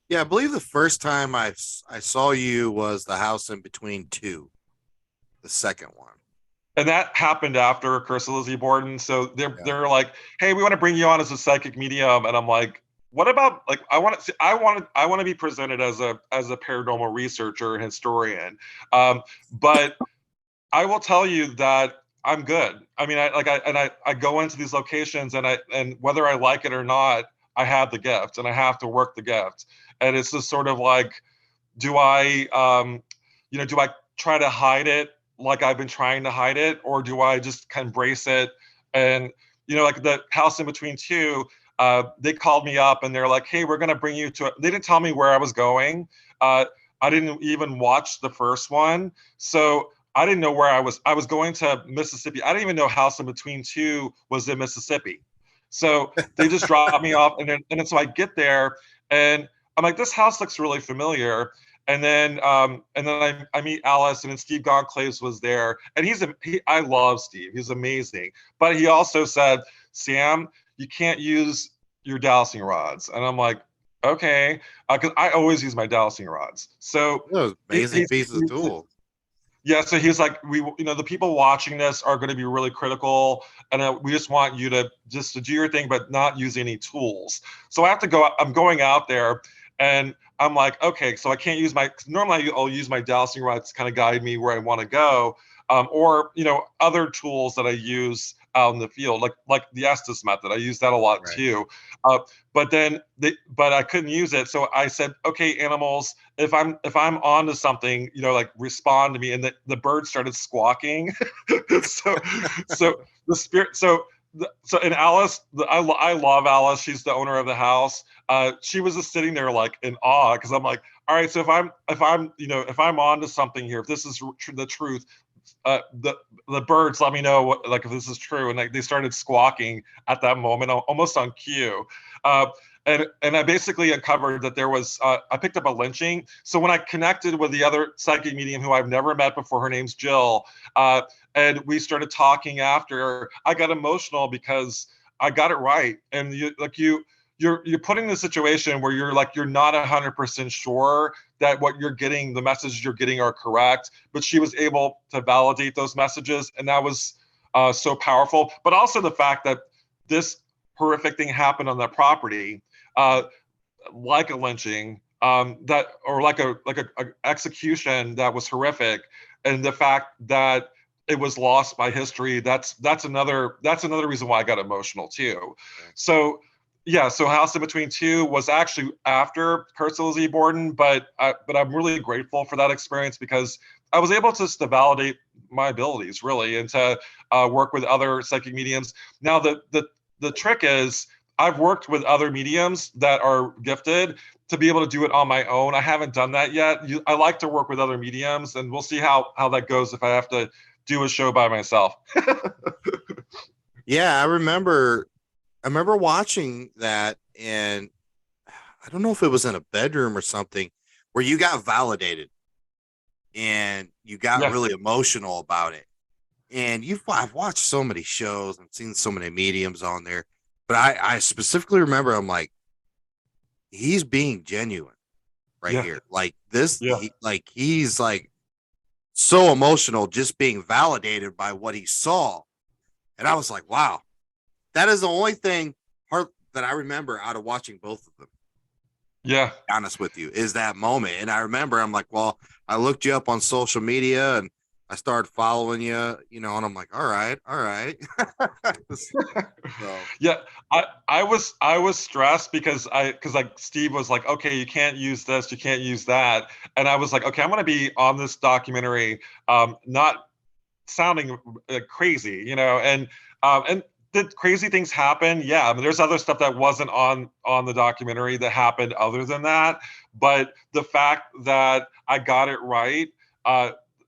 Yeah, I believe the first time I saw you was the House in Between Two, the second one. And that happened after Curse of Lizzie Borden. So they're like, hey, we want to bring you on as a psychic medium, and I'm like, what about like I want to be presented as a paranormal researcher and historian, but I will tell you that I'm good. I mean, I go into these locations and whether I like it or not, I have the gift and I have to work the gift. And it's just sort of like, do I try to hide it like I've been trying to hide it, or do I just kind of embrace it? And like the House in Between Two, they called me up and they're like, hey, we're going to bring you to they didn't tell me where I was going. I didn't even watch the first one. So I didn't know where I was. I was going to Mississippi. I didn't even know House in Between Two was in Mississippi. So they just dropped me off. And then so I get there and I'm like, this house looks really familiar. And then I meet Alice, and then Steve Gonclaves was there, and I love Steve. He's amazing, but he also said, Sam, you can't use your dowsing rods, and I'm like, okay, because I always use my dowsing rods. So those amazing pieces of tool. Yeah, so he's like, the people watching this are going to be really critical, and we just want you to do your thing, but not use any tools. So I have to go. I'm going out there, and I'm like, okay, so I can't use normally I'll use my dowsing rods to kind of guide me where I want to go, or other tools that I use out in the field, like the Estes method. I use that a lot too. But I couldn't use it. So I said, okay, animals, if I'm onto something, like respond to me. And the bird started squawking. so the spirit, and Alice, I love Alice. She's the owner of the house. She was just sitting there like in awe, because I'm like, all right, so if I'm onto something here, if this is the truth, the birds let me know if this is true. And they started squawking at that moment, almost on cue. And I basically uncovered that there was I picked up a lynching. So when I connected with the other psychic medium who I've never met before, her name's Jill, and we started talking after, I got emotional because I got it right. And you're put in a situation where you're not 100% sure that what you're getting, the messages you're getting are correct, but she was able to validate those messages, and that was so powerful. But also the fact that this horrific thing happened on that property, like a lynching, like a execution that was horrific, and the fact that it was lost by history, that's another reason why I got emotional too. So yeah, so House in Between Two was actually after Curse of Lizzie Borden, but I'm really grateful for that experience, because I was able to validate my abilities really, and to work with other psychic mediums. Now the trick is, I've worked with other mediums that are gifted to be able to do it on my own. I haven't done that yet. I like to work with other mediums, and we'll see how that goes if I have to do a show by myself. Yeah, I remember watching that, and I don't know if it was in a bedroom or something, where you got validated and you got really emotional about it. And I've watched so many shows and seen so many mediums on there, but I specifically remember, I'm like, he's being genuine here. Like this, he's like so emotional just being validated by what he saw. And I was like, wow, that is the only thing that I remember out of watching both of them. Yeah. To be honest with you, is that moment. And I remember, I'm like, well, I looked you up on social media and I started following you, and I'm like, all right. So. Yeah, I was stressed because like Steve was like, okay, you can't use this, you can't use that, and I was like, okay, I'm going to be on this documentary, not sounding crazy, and did crazy things happen? Yeah, I mean, there's other stuff that wasn't on the documentary that happened other than that, but the fact that I got it right.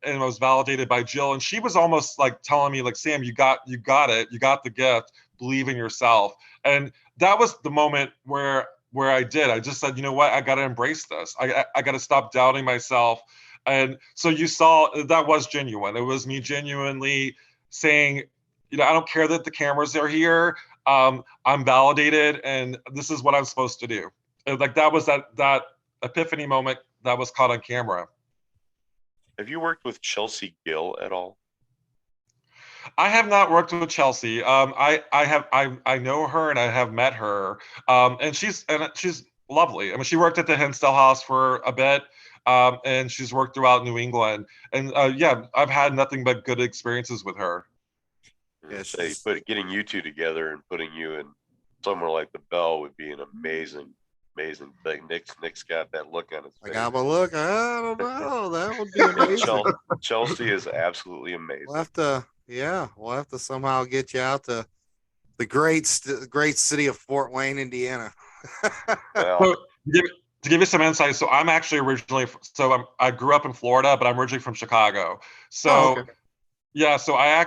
and was validated by Jill, and she was almost like telling me like, Sam, you got it, you got the gift, believe in yourself. And that was the moment where I just said, you know what, I got to embrace this. I got to stop doubting myself. And so you saw that was genuine. It was me genuinely saying, you know, I don't care that the cameras are here. I'm validated, and this is what I'm supposed to do. And like that was that epiphany moment that was caught on camera. Have you worked with Chelsea Gill at all? I have not worked with Chelsea. I know her and I have met her. And she's lovely. I mean, she worked at the Hinsdale House for a bit. And she's worked throughout New England. And yeah, I've had nothing but good experiences with her. Yes. But getting you two together and putting you in somewhere like the Bell would be an amazing thing. Nick's got that look on his face. I got my look. I don't know. That would be amazing. Chelsea is absolutely amazing. We'll have to somehow get you out to the great city of Fort Wayne, Indiana. Well, So, to give you some insight, so I'm actually originally, I grew up in Florida, but I'm originally from Chicago. So okay. yeah, so my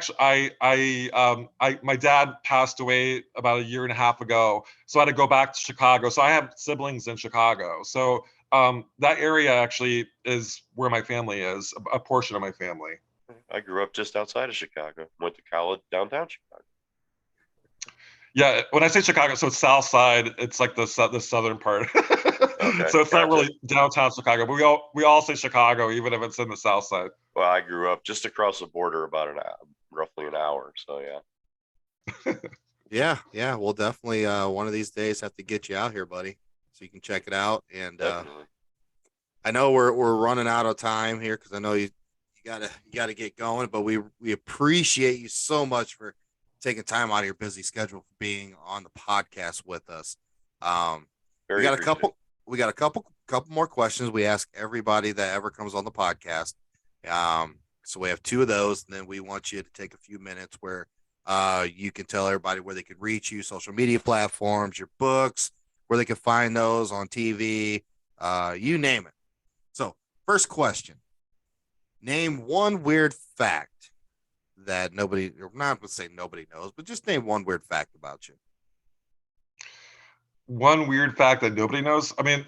dad passed away about a year and a half ago, so I had to go back to Chicago. So I have siblings in Chicago. So that area actually is where my family is, a portion of my family. I grew up just outside of Chicago. Went to college downtown Chicago. Yeah, when I say Chicago, so it's South Side. It's like the southern part. Okay, So it's not gotcha. really downtown Chicago, but we all say Chicago, even if it's in the South Side. Well, I grew up just across the border, about roughly an hour. So yeah. Yeah. We'll definitely one of these days have to get you out here, buddy, so you can check it out. And Definitely. I know we're running out of time here because I know you gotta get going, but we appreciate you so much for taking time out of your busy schedule for being on the podcast with us. Very We got a couple more questions we ask everybody that ever comes on the podcast. So we have two of those, and then we want you to take a few minutes where you can tell everybody where they could reach you, social media platforms, your books, where they can find those on TV, you name it. So first question, name one weird fact that nobody, or not to say nobody knows, but just name one weird fact about you. One weird fact that nobody knows. I mean,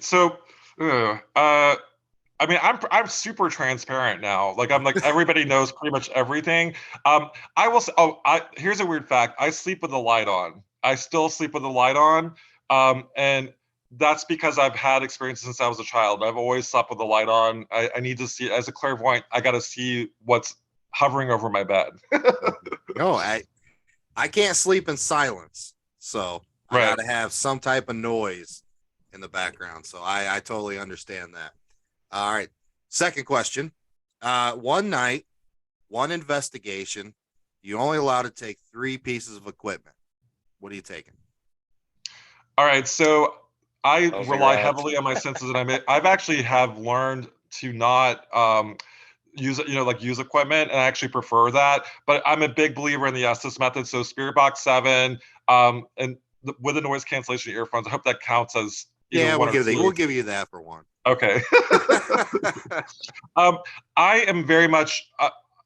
I mean, I'm super transparent now. Like I'm like everybody knows pretty much everything. I will say, here's a weird fact. I sleep with the light on. I still sleep with the light on. And that's because I've had experiences since I was a child. I've always slept with the light on. I need to see, as a clairvoyant, I got to see what's hovering over my bed. No, I can't sleep in silence, so I Right. gotta have some type of noise in the background. So I totally understand that. All right. Second question. One night, one investigation, you're only allowed to take 3 pieces of equipment. What are you taking? All right, so I How's rely your odds? heavily on my senses, and I've actually have learned to not use use equipment, and I actually prefer that. But I'm a big believer in the Estes method. So Spirit Box 7, and with the noise cancellation earphones, I hope that counts as Yeah, one or we'll two. give you that for one. Okay. I am very much.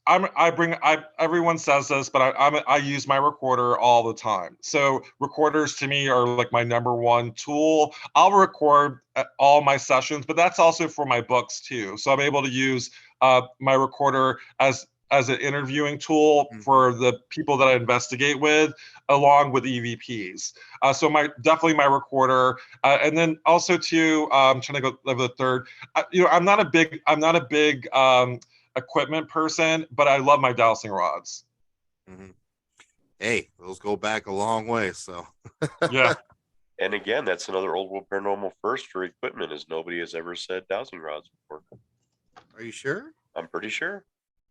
Everyone says this, but I use my recorder all the time. So recorders to me are like my number one tool. I'll record all my sessions, but that's also for my books too. So I'm able to use my recorder as an interviewing tool for the people that I investigate with, along with EVPs. So definitely my recorder, and then also too, I'm trying to go over the third. I'm not a big equipment person, but I love my dowsing rods. Mm-hmm. Hey, those go back a long way. So Yeah. And again, that's another Old World Paranormal first for equipment, is nobody has ever said dowsing rods before. Are you sure? I'm pretty sure.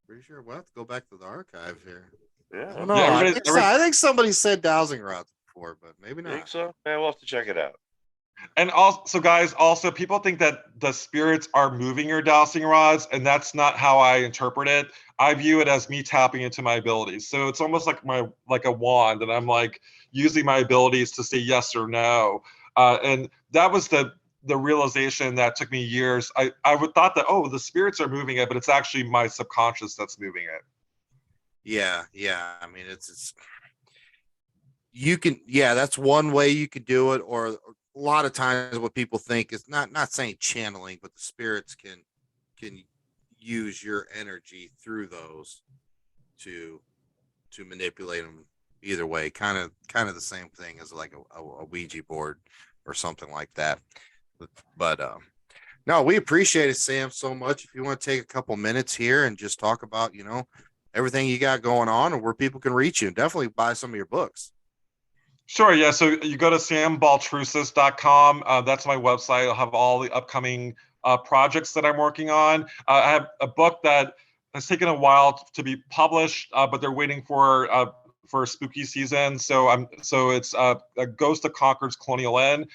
Pretty sure we'll have to go back to the archive here. I Yeah. don't know. Yeah, I think somebody said dowsing rods before, but maybe I think not. so. Yeah, we'll have to check it out. And also, guys, people think that the spirits are moving your dowsing rods, and that's not how I interpret it. I view it as me tapping into my abilities. So it's almost like a wand, and I'm like using my abilities to say yes or no. And that was the the realization that took me years. I would thought that, oh, the spirits are moving it, but it's actually my subconscious that's moving it. Yeah, yeah. I mean, it's you can, yeah, that's one way you could do it. Or a lot of times, what people think is not saying channeling, but the spirits can use your energy through those to manipulate them. Either way, kind of the same thing as like a Ouija board or something like that. But no, we appreciate it, Sam, so much. If you want to take a couple minutes here and just talk about, everything you got going on and where people can reach you, and definitely buy some of your books. Sure, yeah. So you go to sambaltrusis.com. That's my website. I'll have all the upcoming projects that I'm working on. I have a book that has taken a while to be published, but they're waiting for spooky season. So it's a Ghost of Concord's Colonial Inn,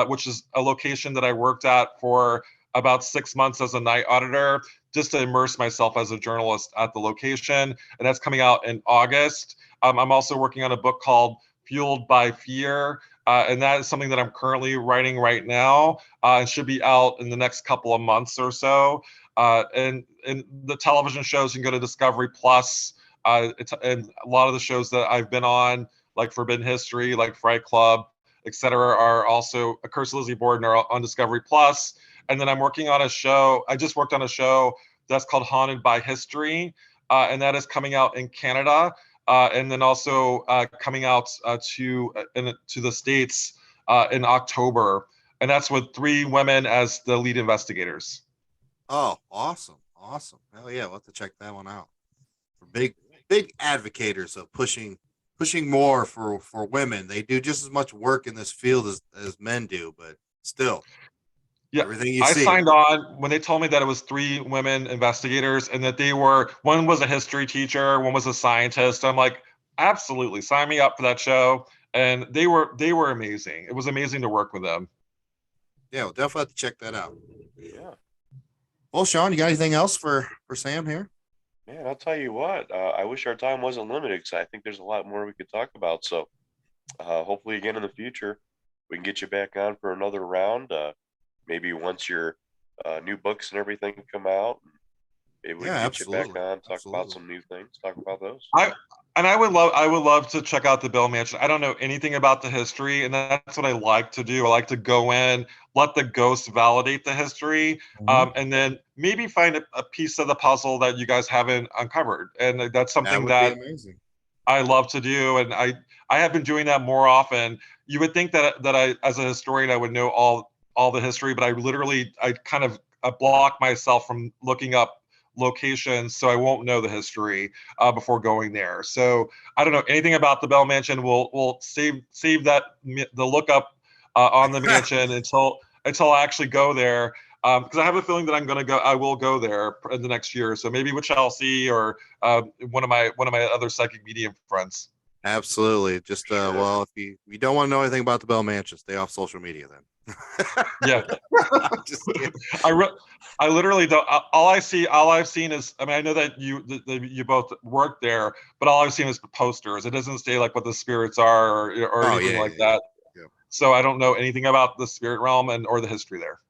which is a location that I worked at for about 6 months as a night auditor, just to immerse myself as a journalist at the location. And that's coming out in August. I'm also working on a book called Fueled by Fear. And that is something that I'm currently writing right now. It should be out in the next couple of months or so. And the television shows, you can go to Discovery Plus. And a lot of the shows that I've been on, like Forbidden History, like Fright Club, etc., are also A Curse of Lizzie Borden are on Discovery Plus. And then I'm working on a show. I just worked on a show that's called Haunted by History, and that is coming out in Canada. And then also coming out to the States in October. And that's with 3 women as the lead investigators. Oh, awesome. Hell yeah, we'll have to check that one out. For big advocates of pushing more for women. They do just as much work in this field as men do, but still. Yeah, everything you I see. signed on when they told me that it was 3 women investigators and that one was a history teacher, one was a scientist. I'm like, absolutely, sign me up for that show. And they were amazing. It was amazing to work with them. Yeah, we'll definitely have to check that out. Yeah. Well, Sean, you got anything else for Sam here? Man, I'll tell you what. I wish our time wasn't limited, because I think there's a lot more we could talk about. So hopefully again in the future, we can get you back on for another round. Maybe once your new books and everything come out, maybe we can get you back on, talk about some new things, talk about those. I would love to check out the Bell Mansion. I don't know anything about the history, and that's what I like to do. I like to go in, let the ghosts validate the history, and then maybe find a piece of the puzzle that you guys haven't uncovered. And that's something that I love to do, and I have been doing that more often. You would think that I, as a historian, I would know all the history, but I kind of block myself from looking up locations, so I won't know the history before going there. So I don't know anything about the Bell Mansion. We'll save the lookup on the mansion until I actually go there, because I have a feeling that I will go there in the next year. So maybe with Chelsea or one of my other psychic medium friends. Absolutely. Just Sure. Well, if you don't want to know anything about the Bell Mansion, stay off social media then. Yeah. Just kidding. I literally don't. All I've seen is, I mean, I know that you both work there, but all I've seen is the posters. It doesn't say like what the spirits are or anything like that. Yeah. So I don't know anything about the spirit realm or the history there.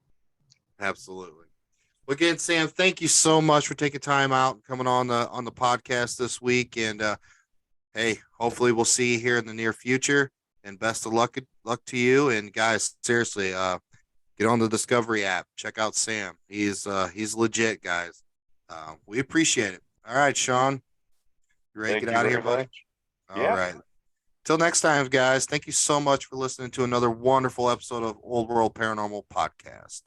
Absolutely. Well, again, Sam, thank you so much for taking time out and coming on the podcast this week. And hey, hopefully we'll see you here in the near future. And best of luck to you. And guys, seriously, get on the Discovery app. Check out Sam. He's legit, guys. We appreciate it. All right, Sean. You ready to get out of here, buddy? All right. Till next time, guys. Thank you so much for listening to another wonderful episode of Old World Paranormal Podcast.